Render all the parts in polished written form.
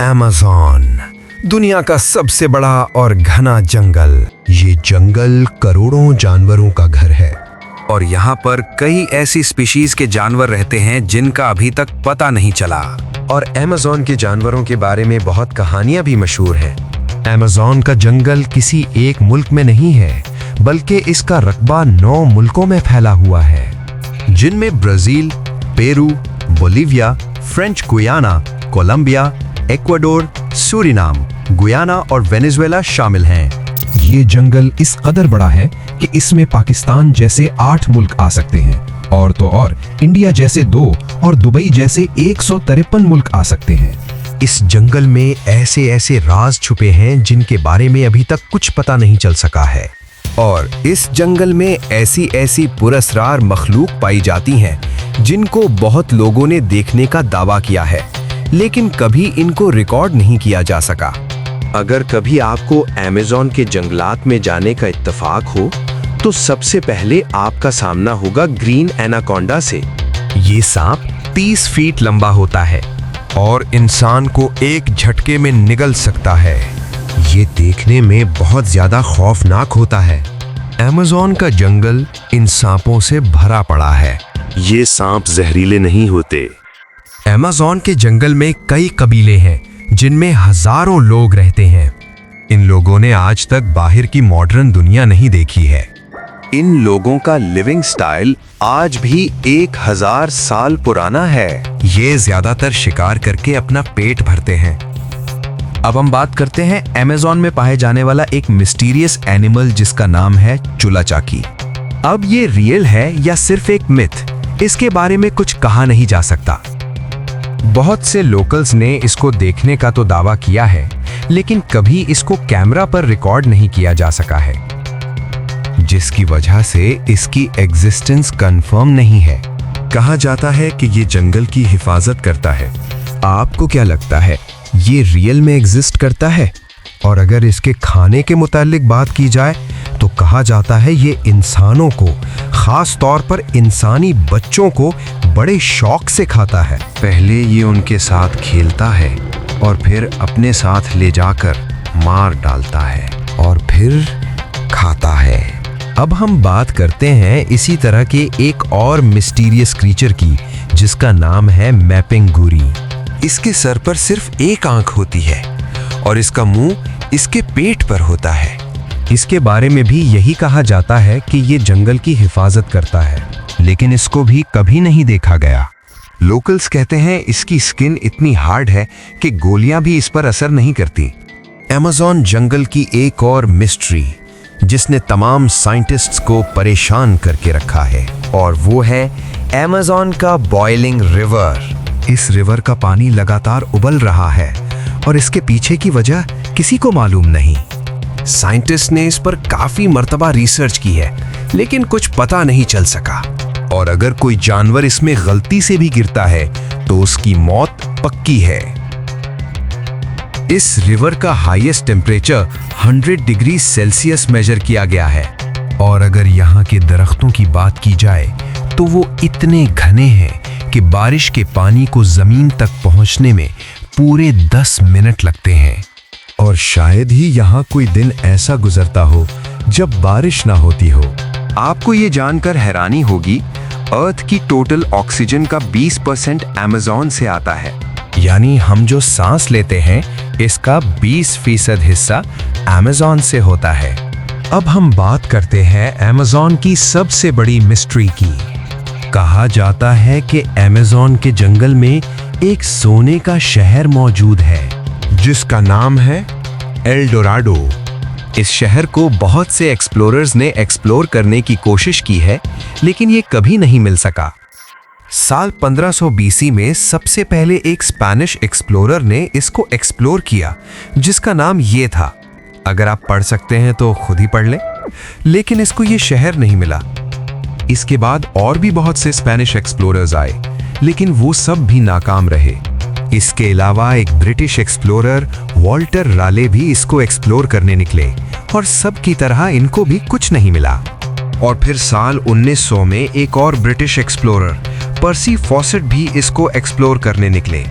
Amazon, दुनिया का सबसे बड़ा और घना जंगल। ये जंगल करोड़ों जानवरों का घर है और यहाँ पर कई ऐसी स्पीशीज के जानवर रहते हैं जिनका अभी तक पता नहीं चला। और अमेज़न के जानवरों के बारे में बहुत कहानियां भी मशहूर हैं। अमेज़न का जंगल किसी एक मुल्क में नहीं है, बल्कि इसका रकबा 9 मुल्कों में फैला हुआ है, जिनमें Brazil, Peru, Bolivia, French Guiana, Colombia, Ecuador, Suriname, Guyana और वेनेजुएला शामिल हैं। ये जंगल इस कदर बड़ा है कि इसमें पाकिस्तान जैसे 8 मुल्क आ सकते हैं, और तो और इंडिया जैसे 2 और दुबई जैसे 153 मुल्क आ सकते हैं। इस जंगल में ऐसे ऐसे राज छुपे हैं जिनके बारे में अभी तक कुछ पता नहीं चल सका है। और इस जंगल में ऐसी ऐसी पुरस्कार मखलूक पाई जाती हैं जिनको बहुत लोगों ने देखने का दावा किया है, लेकिन कभी इनको रिकॉर्ड नहीं किया जा सका। अगर कभी आपको अमेज़न के जंगलात में जाने का इत्तेफाक हो, तो सबसे पहले आपका सामना होगा ग्रीन एनाकोंडा से। ये सांप 30 फीट लंबा होता है और इंसान को एक झटके में निगल सकता है। ये देखने में बहुत ज्यादा खौफनाक होता है। अमेज़न का जंगल इन सांपों से भरा पड़ा है। ये सांप जहरीले नहीं होते। अमेज़न के जंगल में कई कबीले हैं जिनमें हजारों लोग रहते हैं। इन लोगों ने आज तक बाहर की मॉडर्न दुनिया नहीं देखी है। इन लोगों का लिविंग स्टाइल आज भी 1000 साल पुराना है। ये ज्यादातर शिकार करके अपना पेट भरते हैं। अब हम बात करते हैं अमेज़न में पाए जाने वाला एक मिस्टीरियस एनिमल जिसका नाम है चूलाचाकी। अब ये रियल है या सिर्फ एक मिथ, इसके बारे में कुछ कहा नहीं जा सकता। बहुत से लोकल्स ने इसको देखने का तो दावा किया है, लेकिन कभी इसको कैमरा पर रिकॉर्ड नहीं किया जा सका है, जिसकी वजह से इसकी एग्जिस्टेंस कंफर्म नहीं है। कहा जाता है कि ये जंगल की हिफाजत करता है। आपको क्या लगता है, ये रियल में एग्जिस्ट करता है? और अगर इसके खाने के मुतालिक बात की जाए तो कहा जाता है ये इंसानों को, खास तौर पर इंसानी बच्चों को बड़े शौक से खाता है। पहले ये उनके साथ खेलता है और फिर अपने साथ ले जाकर मार डालता है और फिर खाता है। अब हम बात करते हैं इसी तरह के एक और मिस्टीरियस क्रीचर की, जिसका नाम है मैपिंगुरी। इसके सर पर सिर्फ एक आंख होती है और इसका मुंह इसके पेट पर होता है। इसके बारे में भी यही कहा जाता है कि ये जंगल की हिफाजत करता है, लेकिन इसको भी कभी नहीं देखा गया। लोकल्स कहते हैं इसकी स्किन इतनी हार्ड है कि गोलियां भी इस पर असर नहीं करती। अमेज़न जंगल की एक और मिस्ट्री जिसने तमाम साइंटिस्ट्स को परेशान करके रखा है, और वो है अमेज़न का बॉइलिंग रिवर। इस रिवर का पानी लगातार उबल रहा है और इसके पीछे की वजह किसी को मालूम नहीं। साइंटिस्ट ने इस पर काफी मर्तबा रिसर्च की है, लेकिन कुछ पता नहीं चल सका। और अगर कोई जानवर इसमें गलती से भी गिरता है तो उसकी मौत पक्की है। इस रिवर का highest temperature 100 degree Celsius measure किया गया है, और अगर यहाँ के दरख्तों की बात की जाए तो वो इतने घने हैं कि बारिश के पानी को जमीन तक पहुंचने में पूरे 10 मिनट लगते हैं। और शायद ही यहाँ कोई दिन ऐसा गुजरता हो जब बारिश ना होती हो। आपको ये जानकर हैरानी होगी, अर्थ की टोटल ऑक्सीजन का 20% अमेज़न से आता है। यानी हम जो सांस लेते हैं इसका 20% हिस्सा अमेज़न से होता है। अब हम बात करते हैं अमेज़न की सबसे बड़ी मिस्ट्री की। कहा जाता है कि अमेज़न के जंगल में एक सोने का शहर मौजूद है जिसका नाम है एल डोराडो। इस शहर को बहुत से एक्सप्लोरर्स ने एक्सप्लोर करने की कोशिश की है, लेकिन ये कभी नहीं मिल सका। साल 1500 BC में सबसे पहले एक स्पेनिश एक्सप्लोरर ने इसको एक्सप्लोर किया, जिसका नाम ये था। अगर आप पढ़ सकते हैं तो खुद ही पढ़ लें। लेकिन इसको ये शहर नहीं मिला। इसके बाद और भी बहुत से स्पेनिश एक्सप्लोरर्स आए, लेकिन वो सब भी नाकाम रहे। इसके अलावा एक ब्रिटिश एक्सप्लोरर वॉल्टर राले भी इसको एक्सप्लोर करने निकले, और सब की तरह इनको भी कुछ नहीं मिला। और फिर साल 1900 में एक और ब्रिटिश एक्सप्लोरर पर्सी फॉसेट भी इसको एक्सप्लोर करने निकले,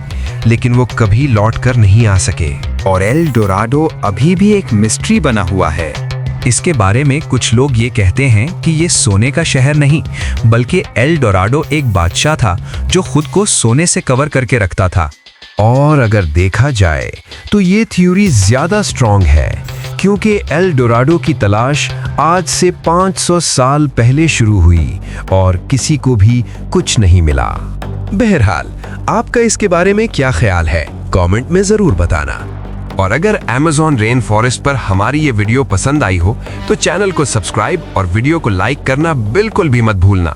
लेकिन वो कभी लौट कर नहीं आ सके। और एल डोराडो अभी भी एक मिस्ट्री बना हुआ है। इसके बारे में कुछ लोग ये कहते हैं कि ये सोने का शहर नहीं, बल्कि एल डोराडो एक बादशाह था जो खुद को सोने से कवर करके रखता था। और अगर देखा जाए तो ये थ्योरी ज्यादा स्ट्रॉन्ग है, क्योंकि एल डोराडो की तलाश आज से 500 साल पहले शुरू हुई और किसी को भी कुछ नहीं मिला। बहरहाल, आपका इसके बारे में क्या ख्याल है, कमेंट में जरूर बताना। और अगर अमेज़न रेन फॉरेस्ट पर हमारी ये वीडियो पसंद आई हो तो चैनल को सब्सक्राइब और वीडियो को लाइक करना बिल्कुल भी मत भूलना।